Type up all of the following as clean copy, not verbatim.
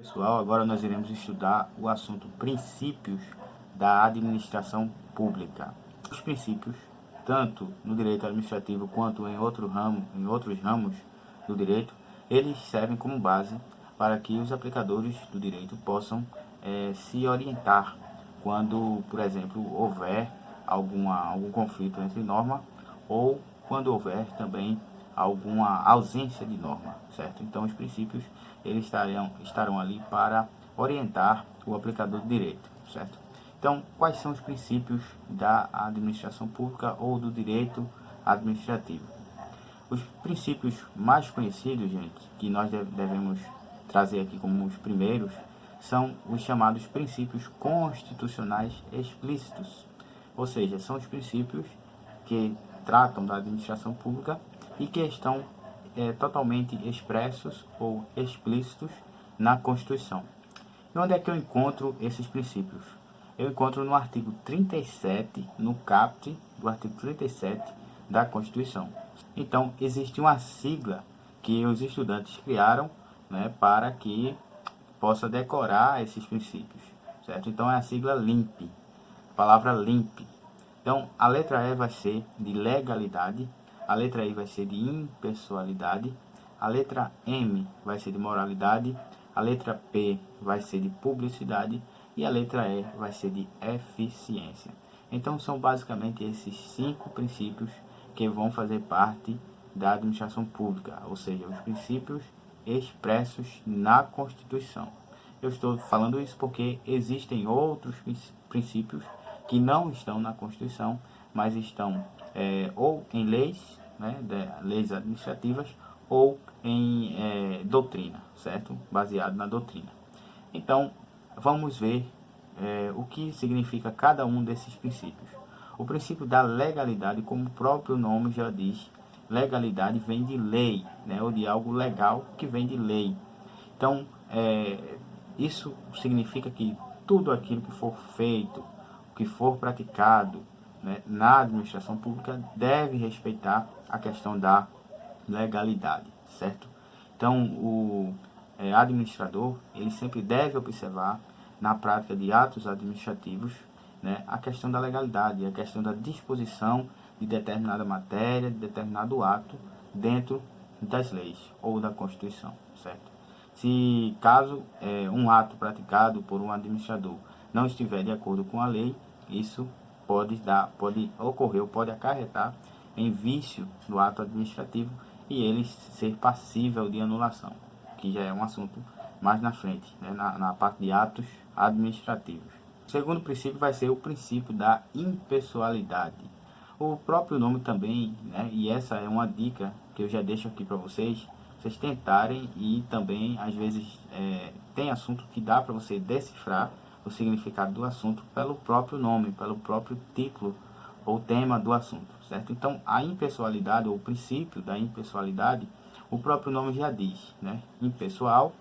Pessoal, agora nós iremos estudar o assunto princípios da administração pública. Os princípios, tanto no direito administrativo quanto em outros ramos do direito, eles servem como base para que os aplicadores do direito possam se orientar quando, por exemplo, houver algum conflito entre norma ou quando houver também alguma ausência de norma, certo? Então, os princípios eles estarão ali para orientar o aplicador do direito, certo? Então, quais são os princípios da administração pública ou do direito administrativo? Os princípios mais conhecidos, gente, que nós devemos trazer aqui como os primeiros, são os chamados princípios constitucionais explícitos, ou seja, são os princípios que tratam da administração pública e que estão totalmente expressos ou explícitos na Constituição. E onde é que eu encontro esses princípios? Eu encontro no artigo 37, no caput do artigo 37 da Constituição. Então, existe uma sigla que os estudantes criaram, né, para que possa decorar esses princípios, certo? Então, é a sigla LIMP, palavra LIMP. Então, a letra E vai ser de legalidade, a letra I vai ser de impessoalidade, a letra M vai ser de moralidade, a letra P vai ser de publicidade e a letra E vai ser de eficiência. Então, são basicamente esses 5 princípios que vão fazer parte da administração pública, ou seja, os princípios expressos na Constituição. Eu estou falando isso porque existem outros princípios que não estão na Constituição, mas estão ou em leis, né, leis administrativas, ou em doutrina, certo? Baseado na doutrina. Então, vamos ver o que significa cada um desses princípios. O princípio da legalidade, como o próprio nome já diz, legalidade vem de lei, né, ou de algo legal que vem de lei. Então, isso significa que tudo aquilo que for feito, que for praticado, né, na administração pública deve respeitar a questão da legalidade, certo? Então, o administrador, ele sempre deve observar na prática de atos administrativos, né, a questão da legalidade, a questão da disposição de determinada matéria, de determinado ato dentro das leis ou da Constituição, certo? Se caso um ato praticado por um administrador não estiver de acordo com a lei, isso pode ocorrer ou pode acarretar em vício do ato administrativo e ele ser passível de anulação, que já é um assunto mais na frente, né, na parte de atos administrativos. O segundo princípio vai ser o princípio da impessoalidade. O próprio nome também, né, e essa é uma dica que eu já deixo aqui para vocês tentarem, e também às vezes tem assunto que dá para você decifrar o significado do assunto pelo próprio nome, pelo próprio título ou tema do assunto, certo? Então, a impessoalidade, ou o princípio da impessoalidade, o próprio nome já diz, né? Impessoal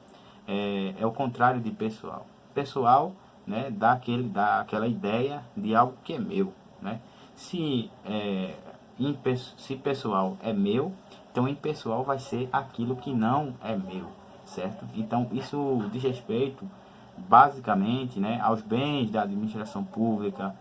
é o contrário de pessoal. Pessoal, né, dá aquela ideia de algo que é meu, né? Se pessoal é meu, então impessoal vai ser aquilo que não é meu, certo? Então, isso diz respeito basicamente, né, aos bens da administração pública,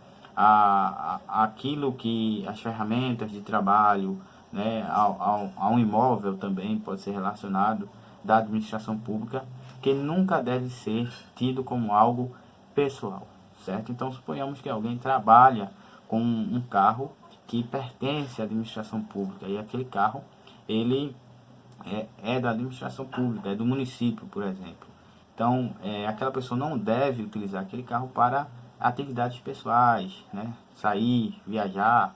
aquilo que as ferramentas de trabalho, né, a um imóvel também pode ser relacionado da administração pública, que nunca deve ser tido como algo pessoal, certo? Então, suponhamos que alguém trabalha com um carro que pertence à administração pública e aquele carro ele é da administração pública, é do município, por exemplo. Então, aquela pessoa não deve utilizar aquele carro para atividades pessoais, né? Sair, viajar,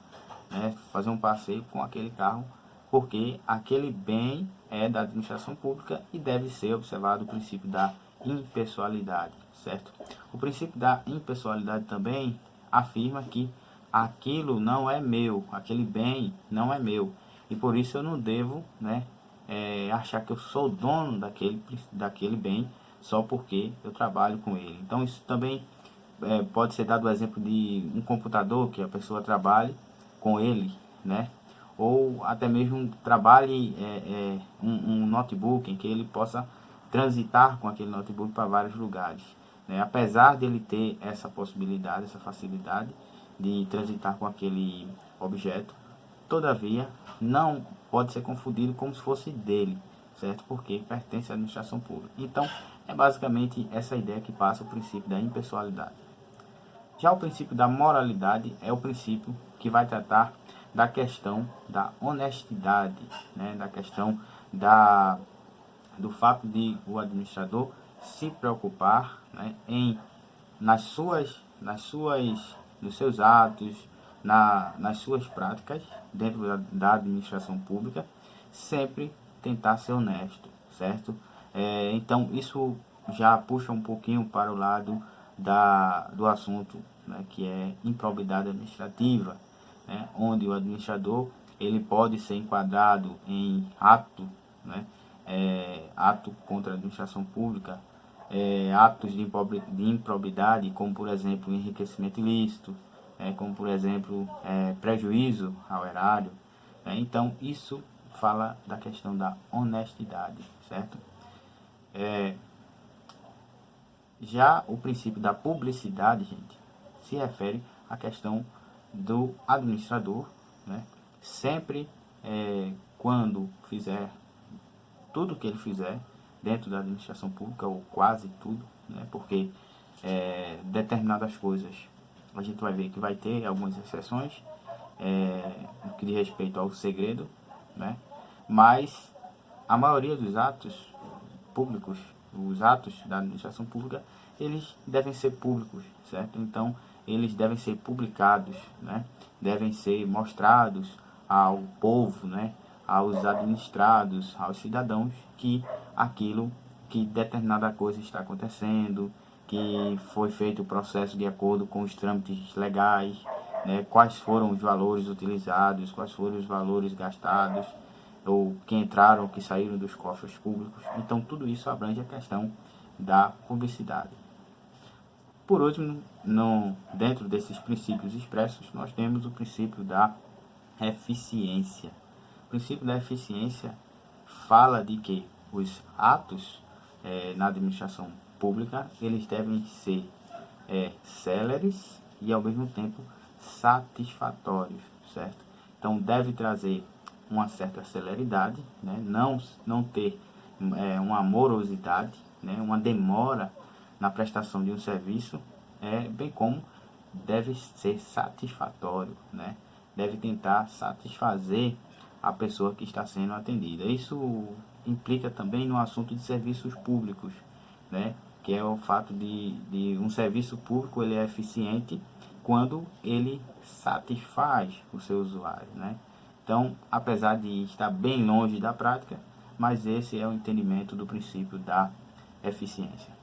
né? Fazer um passeio com aquele carro, porque aquele bem é da administração pública e deve ser observado o princípio da impessoalidade, certo? O princípio da impessoalidade também afirma que aquilo não é meu, aquele bem não é meu, e por isso eu não devo, né, achar que eu sou dono daquele bem só porque eu trabalho com ele. Então, isso também pode ser dado o exemplo de um computador que a pessoa trabalhe com ele, né? Ou até mesmo trabalhe um notebook em que ele possa transitar com aquele notebook para vários lugares, né? Apesar de ele ter essa possibilidade, essa facilidade de transitar com aquele objeto, todavia não pode ser confundido como se fosse dele, certo? Porque pertence à administração pública. Então, é basicamente essa ideia que passa o princípio da impessoalidade. Já o princípio da moralidade é o princípio que vai tratar da questão da honestidade, né? Da questão do fato de o administrador se preocupar, né, nos seus atos, nas suas práticas dentro da administração pública, sempre tentar ser honesto, certo? Então isso já puxa um pouquinho para o lado do assunto, né, que é improbidade administrativa, né, onde o administrador ele pode ser enquadrado em ato, né, ato contra a administração pública, atos de improbidade, como por exemplo enriquecimento ilícito, como por exemplo prejuízo ao erário, né? Então isso fala da questão da honestidade, certo? Já o princípio da publicidade, gente, se refere à questão do administrador, né? Sempre quando fizer tudo que ele fizer dentro da administração pública, ou quase tudo, né? Porque determinadas coisas a gente vai ver que vai ter algumas exceções no que diz respeito ao segredo, né? Mas a maioria dos atos públicos, os atos da administração pública, eles devem ser públicos, certo? Então, eles devem ser publicados, né? Devem ser mostrados ao povo, né? Aos administrados, aos cidadãos, que determinada coisa está acontecendo, que foi feito o processo de acordo com os trâmites legais, né? Quais foram os valores utilizados, quais foram os valores gastados, ou que entraram, que saíram dos cofres públicos. Então, tudo isso abrange a questão da publicidade. Por último, dentro desses princípios expressos, nós temos o princípio da eficiência. O princípio da eficiência fala de que os atos na administração pública, eles devem ser céleres e, ao mesmo tempo, satisfatórios, certo? Então, deve trazer uma certa celeridade, né? Não ter uma morosidade, né? Uma demora na prestação de um serviço, bem como deve ser satisfatório, né? Deve tentar satisfazer a pessoa que está sendo atendida. Isso implica também no assunto de serviços públicos, né? Que é o fato de um serviço público ele é eficiente quando ele satisfaz o seu usuário, né? Então, apesar de estar bem longe da prática, mas esse é o entendimento do princípio da eficiência.